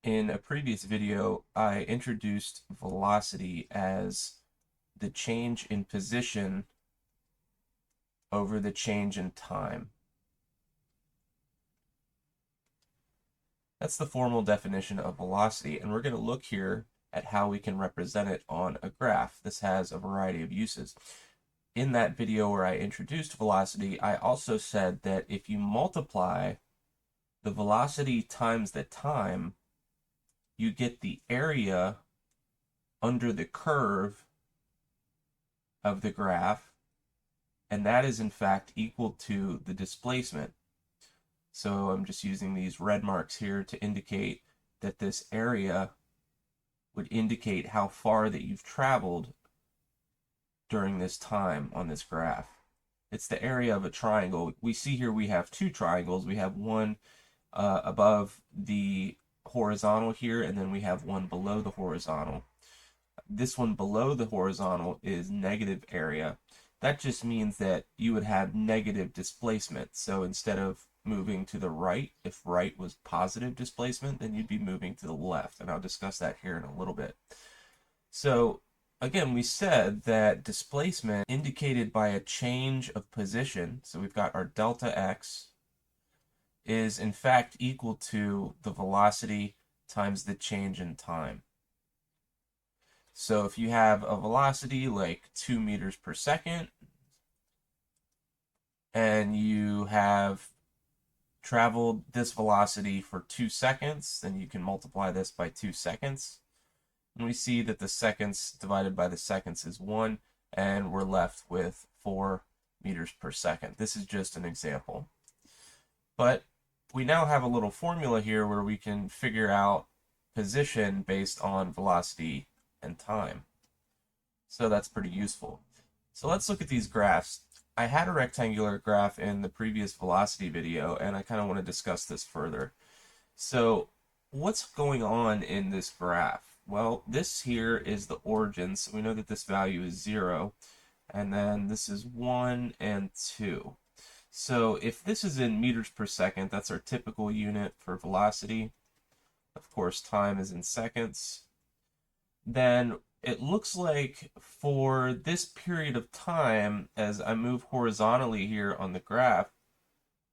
In a previous video, I introduced velocity as the change in position over the change in time. That's the formal definition of velocity, and we're going to look here at how we can represent it on a graph. This has a variety of uses. In that video where I introduced velocity, I also said that if you multiply the velocity times the time, you get the area under the curve of the graph, and that is in fact equal to the displacement. So I'm just using these red marks here to indicate that this area would indicate how far that you've traveled during this time on this graph. It's the area of a triangle. We see here we have two triangles. We have one above the horizontal here, and then we have one below the horizontal. This one below the horizontal is negative area. That just means that you would have negative displacement. So instead of moving to the right, if right was positive displacement, then you'd be moving to the left. And I'll discuss that here in a little bit. So again, we said that displacement indicated by a change of position, so we've got our delta x, is in fact equal to the velocity times the change in time. So if you have a velocity like 2 meters per second, and you have traveled this velocity for 2 seconds, then you can multiply this by 2 seconds. And we see that the seconds divided by the seconds is 1, and we're left with 4 meters per second. This is just an example. But we now have a little formula here where we can figure out position based on velocity and time. So that's pretty useful. So let's look at these graphs. I had a rectangular graph in the previous velocity video, and I kind of want to discuss this further. So what's going on in this graph? Well, this here is the origin, so we know that this value is 0, and then this is 1 and 2. So if this is in meters per second, that's our typical unit for velocity. Of course, time is in seconds. Then it looks like for this period of time, as I move horizontally here on the graph,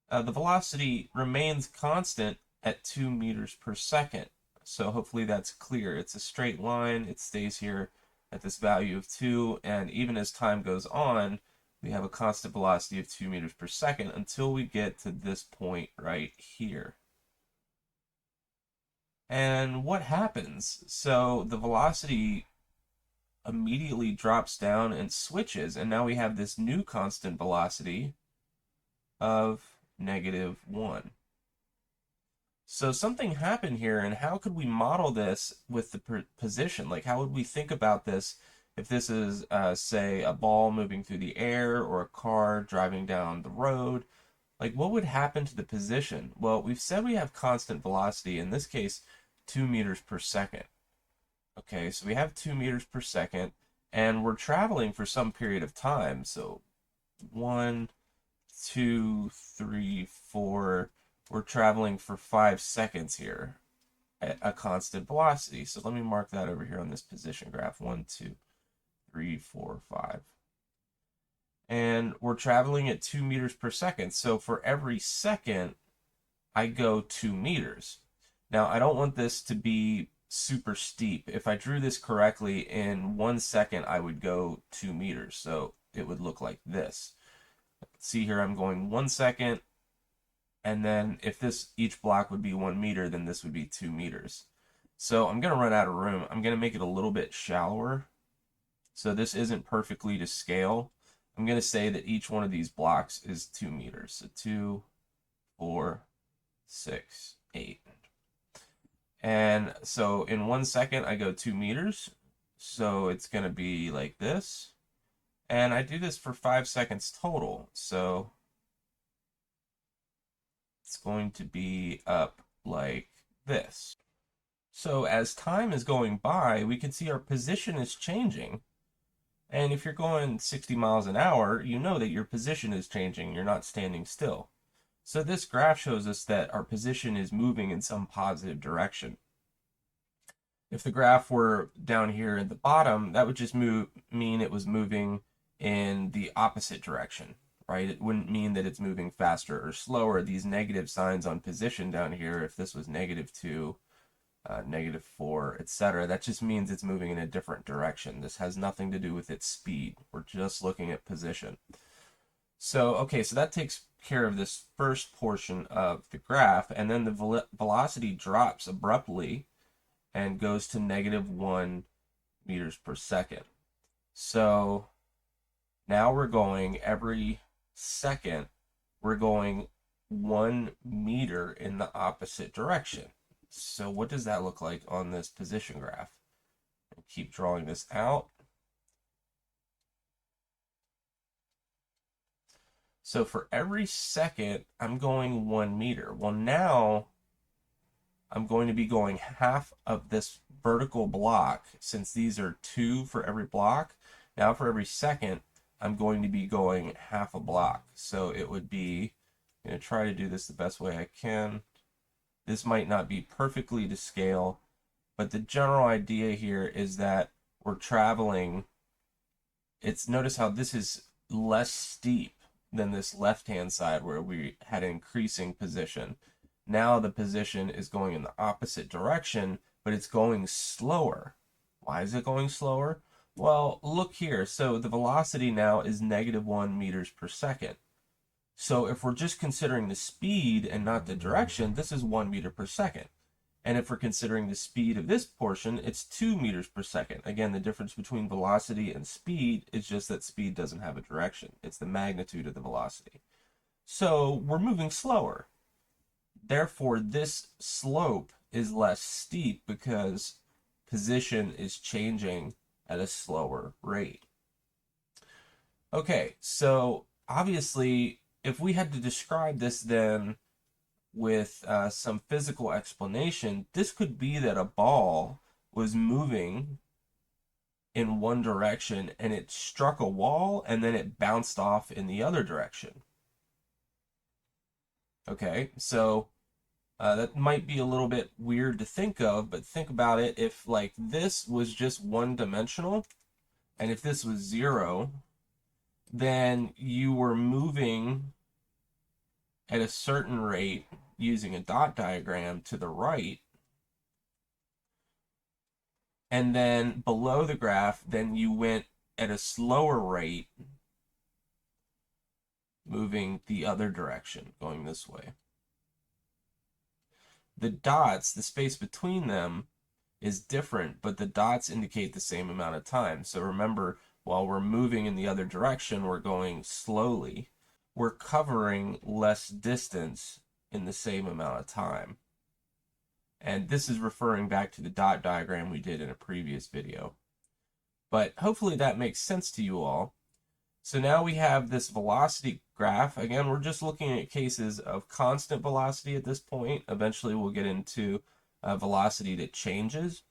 the velocity remains constant at 2 meters per second. So hopefully that's clear. It's a straight line. It stays here at this value of 2. And even as time goes on, we have a constant velocity of 2 meters per second until we get to this point right here. And what happens? So the velocity immediately drops down and switches, and now we have this new constant velocity of -1. So something happened here, and how could we model this with the position? Like, how would we think about this if this is, say, a ball moving through the air or a car driving down the road? Like, what would happen to the position? Well, we've said we have constant velocity, in this case, 2 meters per second. Okay, so we have 2 meters per second, and we're traveling for some period of time. So 1, 2, 3, 4. We're traveling for 5 seconds here at a constant velocity. So let me mark that over here on this position graph. 1, 2, 3, 4, 5. And we're traveling at 2 meters per second. So for every second, I go 2 meters. Now, I don't want this to be super steep. If I drew this correctly, in 1 second, I would go 2 meters. So it would look like this. See here, I'm going 1 second, and then if this each block would be 1 meter, then this would be 2 meters. So I'm going to run out of room. I'm going to make it a little bit shallower. So this isn't perfectly to scale. I'm going to say that each one of these blocks is 2 meters. So 2, 4, 6, 8. And so in 1 second, I go 2 meters. So it's going to be like this. And I do this for 5 seconds total. So it's going to be up like this. So as time is going by, we can see our position is changing. And if you're going 60 miles an hour, you know that your position is changing. You're not standing still. So this graph shows us that our position is moving in some positive direction. If the graph were down here at the bottom, that would just mean it was moving in the opposite direction, right? It wouldn't mean that it's moving faster or slower. These negative signs on position down here, if this was -2, -4, etc., that just means it's moving in a different direction. This has nothing to do with its speed. We're just looking at position. So, okay, so that takes care of this first portion of the graph, and then the velocity drops abruptly and goes to -1 meters per second. So now we're going every second, we're going 1 meter in the opposite direction. So what does that look like on this position graph? I'll keep drawing this out. So for every second, I'm going 1 meter. Well, now I'm going to be going half of this vertical block, since these are 2 for every block. Now for every second, I'm going to be going half a block. So it would be, I'm going to try to do this the best way I can. This might not be perfectly to scale, but the general idea here is that we're traveling. Notice how this is less steep than this left-hand side where we had increasing position. Now the position is going in the opposite direction, but it's going slower. Why is it going slower? Well, look here. So the velocity now is -1 meters per second. So if we're just considering the speed and not the direction, this is 1 meter per second. And if we're considering the speed of this portion, it's 2 meters per second. Again, the difference between velocity and speed is just that speed doesn't have a direction. It's the magnitude of the velocity. So we're moving slower. Therefore, this slope is less steep because position is changing at a slower rate. Okay, so obviously, if we had to describe this then with some physical explanation, this could be that a ball was moving in one direction and it struck a wall and then it bounced off in the other direction. Okay, so that might be a little bit weird to think of, but think about it. If like this was just one dimensional, and if this was 0, then you were moving at a certain rate using a dot diagram to the right. And then below the graph, then you went at a slower rate, moving the other direction, going this way. The dots, the space between them is different, but the dots indicate the same amount of time. So remember, while we're moving in the other direction, we're going slowly. We're covering less distance in the same amount of time. And this is referring back to the dot diagram we did in a previous video. But hopefully that makes sense to you all. So now we have this velocity graph. Again, we're just looking at cases of constant velocity at this point. Eventually we'll get into velocity that changes.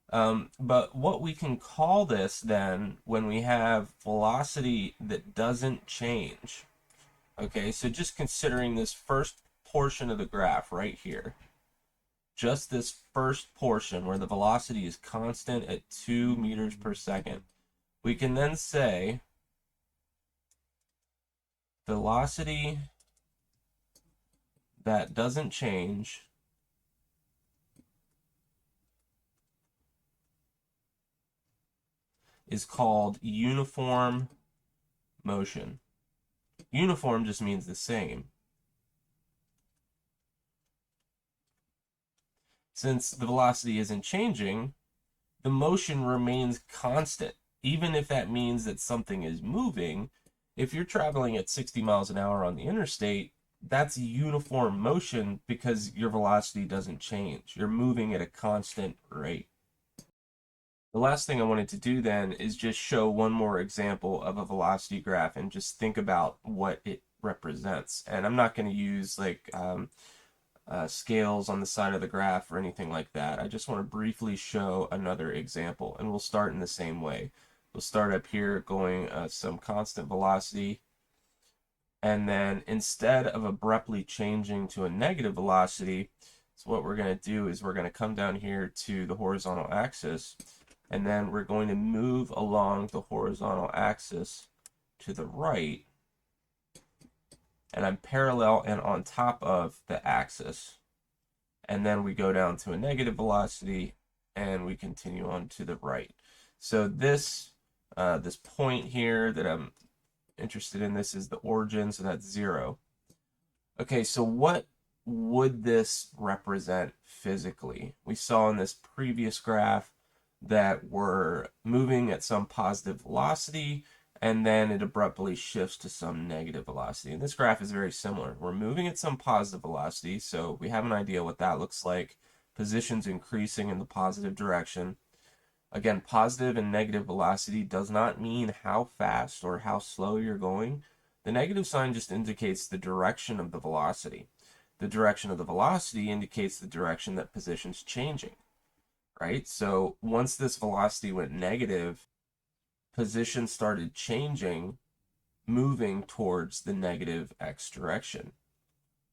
But what we can call this then, when we have velocity that doesn't change. Okay, so just considering this first portion of the graph right here. Just this first portion where the velocity is constant at 2 meters per second. We can then say velocity that doesn't change is called uniform motion. Uniform just means the same. Since the velocity isn't changing, the motion remains constant. Even if that means that something is moving, if you're traveling at 60 miles an hour on the interstate, that's uniform motion because your velocity doesn't change. You're moving at a constant rate. The last thing I wanted to do then is just show one more example of a velocity graph and just think about what it represents. And I'm not going to use like scales on the side of the graph or anything like that. I just want to briefly show another example, and we'll start in the same way. We'll start up here going some constant velocity, and then instead of abruptly changing to a negative velocity, So what we're going to do is we're going to come down here to the horizontal axis, and then we're going to move along the horizontal axis to the right, and I'm parallel and on top of the axis. And then we go down to a negative velocity, and we continue on to the right. So this this point here that I'm interested in, this is the origin, so that's 0. Okay, so what would this represent physically? We saw in this previous graph that we're moving at some positive velocity, and then it abruptly shifts to some negative velocity. And this graph is very similar. We're moving at some positive velocity, so we have an idea what that looks like. Positions increasing in the positive direction. Again, positive and negative velocity does not mean how fast or how slow you're going. The negative sign just indicates the direction of the velocity. The direction of the velocity indicates the direction that position's changing, right? So once this velocity went negative, position started changing, moving towards the negative x direction.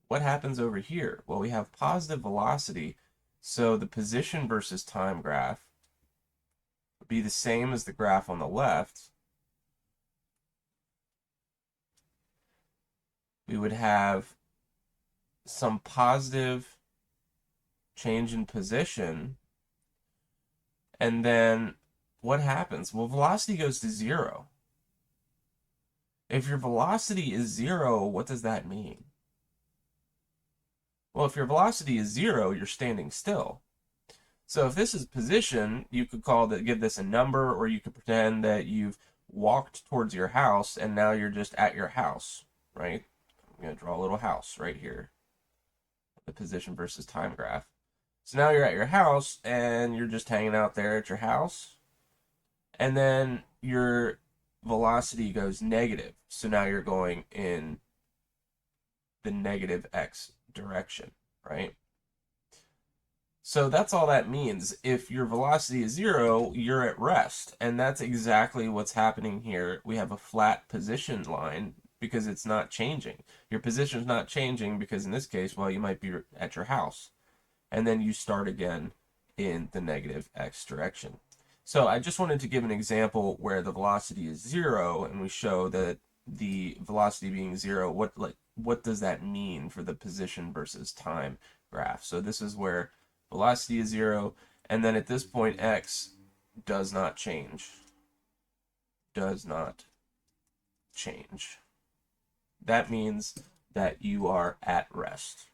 What happens over here? Well, we have positive velocity, so the position versus time graph would be the same as the graph on the left. We would have some positive change in position, and then what happens? Well, velocity goes to 0. If your velocity is 0, what does that mean? Well, if your velocity is 0, you're standing still. So if this is position, you could give this a number, or you could pretend that you've walked towards your house and now you're just at your house, right? I'm going to draw a little house right here, the position versus time graph. So now you're at your house and you're just hanging out there at your house, and then your velocity goes negative. So now you're going in the negative x direction, right? So that's all that means. If your velocity is 0, you're at rest. And that's exactly what's happening here. We have a flat position line because it's not changing. Your position's not changing because in this case, well, you might be at your house. And then you start again in the negative x direction. So I just wanted to give an example where the velocity is 0, and we show that the velocity being 0, what does that mean for the position versus time graph? So this is where velocity is 0, and then at this point x does not change. Does not change. That means that you are at rest.